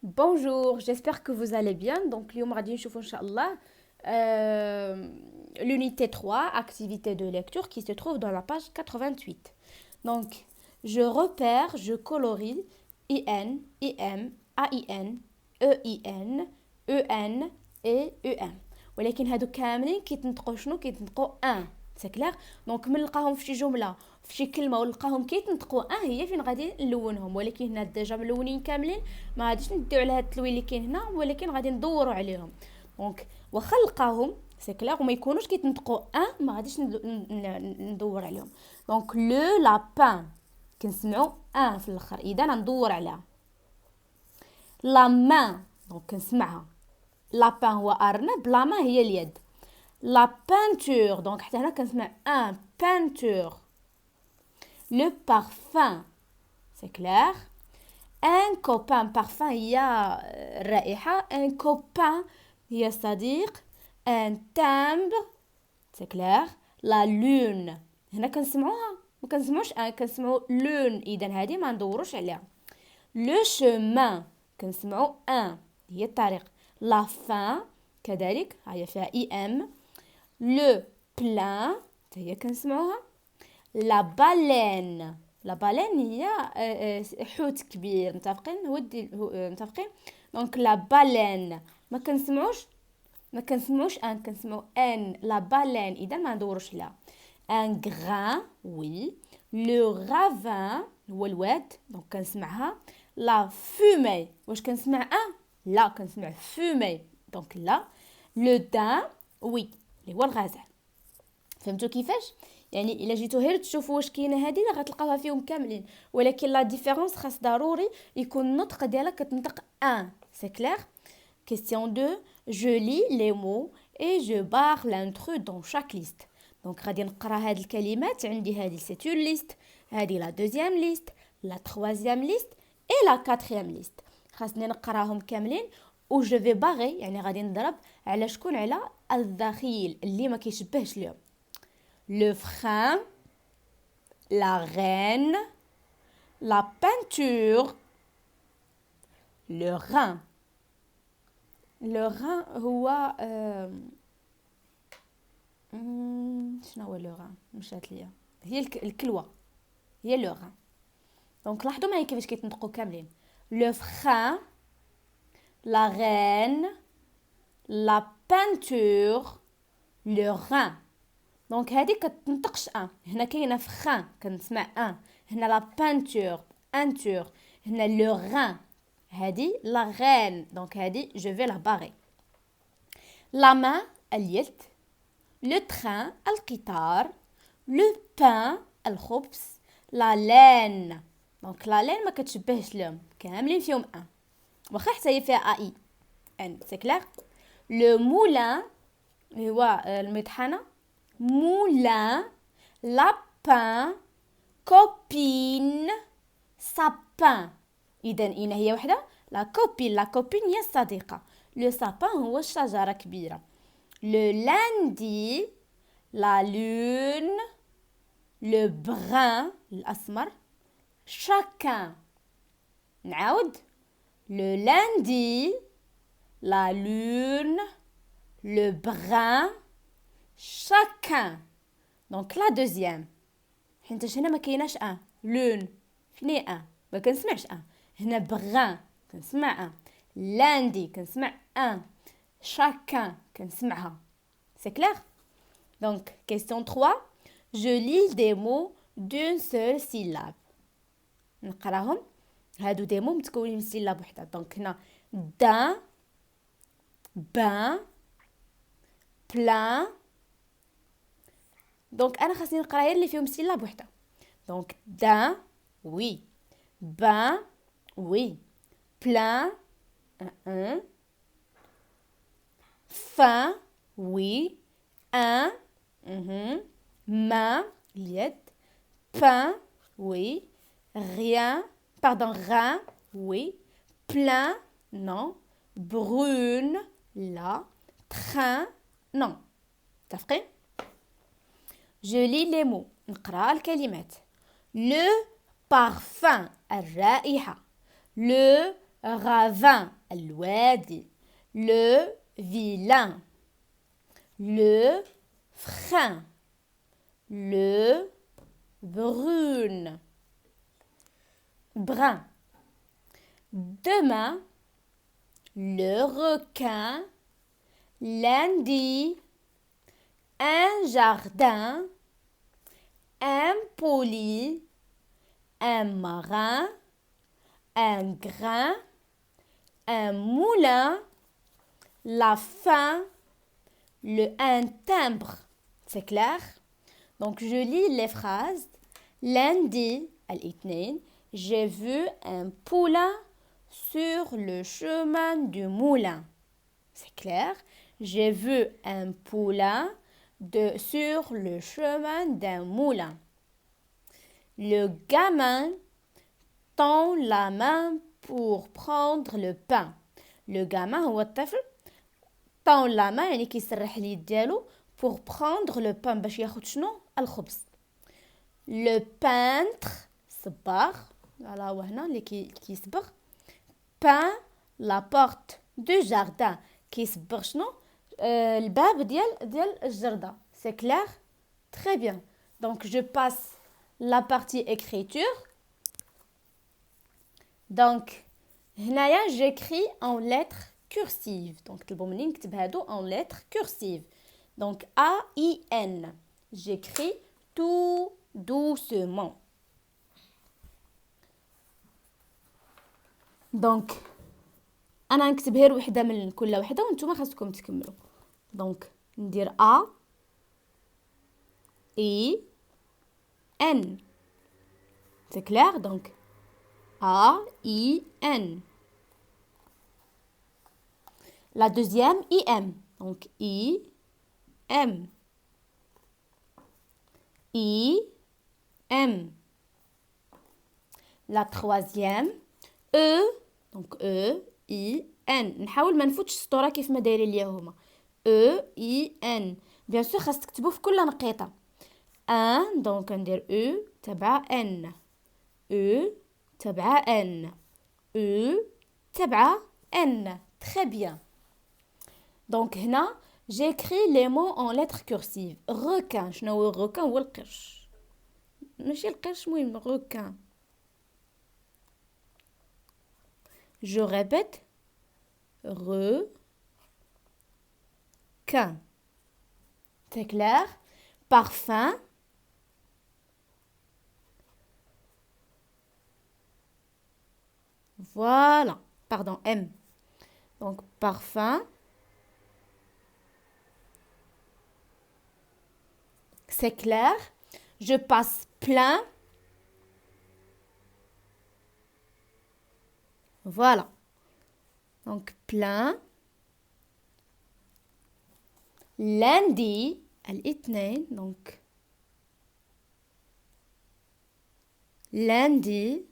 Bonjour, j'espère que vous allez bien. Donc, اليوم غادي نشوفوا إن شاء الله l'unité 3, activité de lecture qui se trouve dans la page 88. Donc, je repère, je colorie IN, IM, AIN, EIN, EN et EM. ولكن هادو كاملين كيتنطقوا شنو كيتنطقوا ان سي كلير. دونك من نلقاهم في شي جمله في شي كلمه ونلقاهم كيتنطقوا ان هي فين غادي نلونهم، ولكن هنا ديجا ملونين كاملين ما غاديش نديو على هاد التلوين اللي كاين هنا، ولكن غادي ندوروا عليهم. دونك واخا نلقاهم سي كلير وما يكونوش كيتنطقوا ان ما غاديش ندور عليهم. دونك لو لابان كنسمعوا ان في الاخر، اذا ندور عليها. لا مان دونك كنسمعها، لابان هو ارنب، لا مان هي اليد. لا بانتور دونك حتى هنا كنسمع ان بانتور. لو بارفان سي كلير. ان كوبان بارفان هي الرائحه، ان كوبان هي صديق، ان تامبر سي كلير. لا لون هنا كنسمعوها ما كنسمعوش ان كنسمعوا لون، اذا هذه ما ندوروش عليها. لو شومان كنسمعوا ان هي الطريق. لا فان كذلك هي فيها اي ام. لو بلان هي كنسمعوها. لا بالين، لا بالين هي حوت كبير، متفقين متفقين. دونك لا بالين ما كنسمعوش ان كنسمعوا ان لا بالين، اذا ما ندوروش عليها. ان غران وي. لو غافان هو الواد دونك كنسمعها. لا فومي واش كنسمع ان؟ لا كنسمع فومي دونك لا. لو دان وي اللي هو الغزال. فهمتوا كيفاش؟ يعني الا جيتو غير تشوفوا واش كاينه هذه راه غتلقاوها فيهم كاملين، ولكن لا ديفيرونس خاص ضروري يكون النطق ديالك كتنطق ان سي كلير. Question 2. Je lis les mots et je barre l'intrus dans chaque liste. Donc غادي نقرا هاد الكلمات، عندي هذه c'est une liste، هذه la deuxième liste، la troisième liste et la quatrième liste. خاصني نقراهم كاملين و je vais barrer يعني غادي نضرب على شكون؟ على الدخيل اللي ما كيشبهش ليهم. Le frein, la reine, la peinture, le rein. Le rein هو شنو هو لو rein؟ مشات ليا هي الكلوة، هي لو rein. دونك لاحظوا معايا كيفاش كيتنطقوا كاملين. Le frein, la reine, la peinture, le rein. دونك هذه كتنطقش ان، هنا كاينه فخان كنسمع ان، هنا لا بانتور انتور، هنا لو غان، هذه لا غين دونك هذه جو في لا باغي. لا مان اليد. لو تران القطار. لو بان الخبز. لا لين دونك لا لين ما كتشبهش لهم كاملين فيهم ان واخا حتى هي فيها اي ان سي كلير. لو مولان هو المطحنه. moulin, lapin, copine, sapin. إذن إين هي وحدة؟ لا كوبين هي الصديقة. لو سابان هو الشجرة كبيرة. لو لاندي لا لون. لو بران الأسمر. شاكان نعاود. لو لاندي لا لون. لو بران chacun. Donc la deuxième. حيت هنا ما كايناش ان لون فيني ان ما كنسمعش ان. هنا بغان كنسمع ان. لاندي كنسمع ان. chacun كنسمعها. C'est clair? Donc question 3. Je lis des mots d'une seule syllabe. نقراهم. هادو دي مو متكونين من سيلاب وحده. دونك هنا d'un, bain, plein. دونك انا خاصني نقرا غير اللي فيهم سيلاب وحده. دونك دان وي. بان وي. بلان ان. فان وي. ان ما اليد. بان وي. rien pardon rein oui. plein non. brune لا. train non. متفقين؟ Je lis les mots. نقرأ الكلمات. Le parfum الرائحة. Le ravin الوادي. Le vilain. Le frein. Le brune. Brun. Demain, le requin. Lundi, un jardin. Un poli. Un marin. Un grain. Un moulin. La fin. Un timbre. C'est clair? Donc, je lis les phrases. Lundi, الاثنين, j'ai vu un poulain sur le chemin du moulin. C'est clair? J'ai vu un poulain sur le chemin d'un moulin. Le gamin tend la main pour prendre le pain. Le gamin هو الطفل tend la main يعني كيسرح اليد ديالو pour prendre le pain باش ياخد شنو الخبز. Le peintre صباغ على هو هنا اللي كيصبغ peint la porte du jardin كيصبغ شنو الباب ديال الجردة. C'est clair? Très bien. Donc je passe la partie écriture. Donc هنايا j'écris en lettres cursives. Donc طلبوا مني نكتب هادو en lettres cursives. Donc A-I-N. J'écris tout doucement. Donc انا نكتب غير وحده من كل وحده وانتم خاصكم تكملوا. Donc ندير A I N. C'est clair? Donc A I N. La deuxième I M. Donc I M. I M. La troisième E. Donc E I N. نحاول ما نفوتش السطوره كيف ما دايرين ليا هما. E I N. بيان سور خاص تكتبوا في كل نقيطه. ان دونك ندير او تبع ان. او تبع ان. او تبع ان. Très bien. Donc هنا j'écris les mots en lettres cursives. requin. شنو هو requin؟ هو القرش. ماشي القرش المهم requin. Je répète. requin. C'est clair? Parfum. Voilà. Pardon, M. Donc, parfum. C'est clair? Je passe plein. Voilà. Donc, plein. Lundi. الاثنين. Donc, lundi.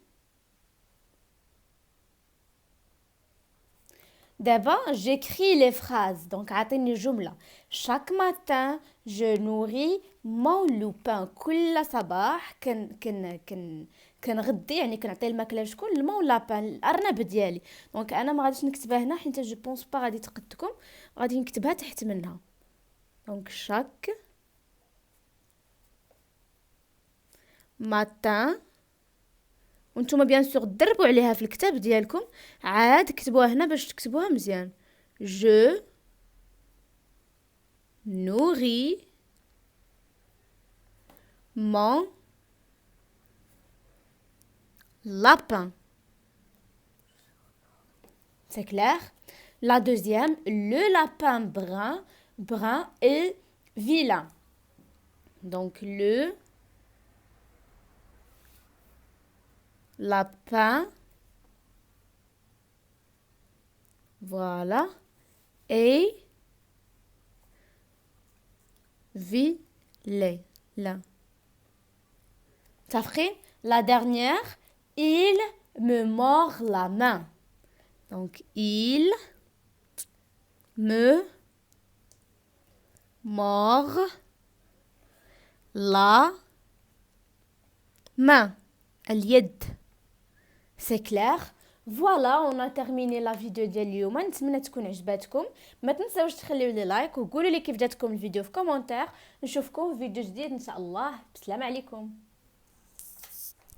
D'abord, j'écris les phrases. Donc, عطيني جملة. Chaque matin, je nourris mon lupin. كل صباح كنغدي يعني كنعطي الماكله لشكون المون لابان الارنب ديالي. دونك انا ما غاديش نكتبها هنا حيت جو بونس با غادي تقدكم. غادي نكتبها تحت منها. دونك chaque matin. وانتم بيان سور دربوا عليها في الكتاب ديالكم عاد كتبوها هنا باش تكتبوها مزيان. je nourris mon lapin. C'est clair? La deuxième, le lapin brun est vilain. Donc le lapin, voilà, et vilain. Ça ferait la dernière, il me mord la main. Donc il me mord la main. اليد. C'est clair? فوالا اون تيرميني لا فيديو ديال اليوم. نتمنى تكون عجباتكم. ما تنساوش تخليو لي لايك وقولوا لي كيف جاتكم الفيديو في كومونتير. نشوفكم في فيديو جديد ان شاء الله. بسلام عليكم.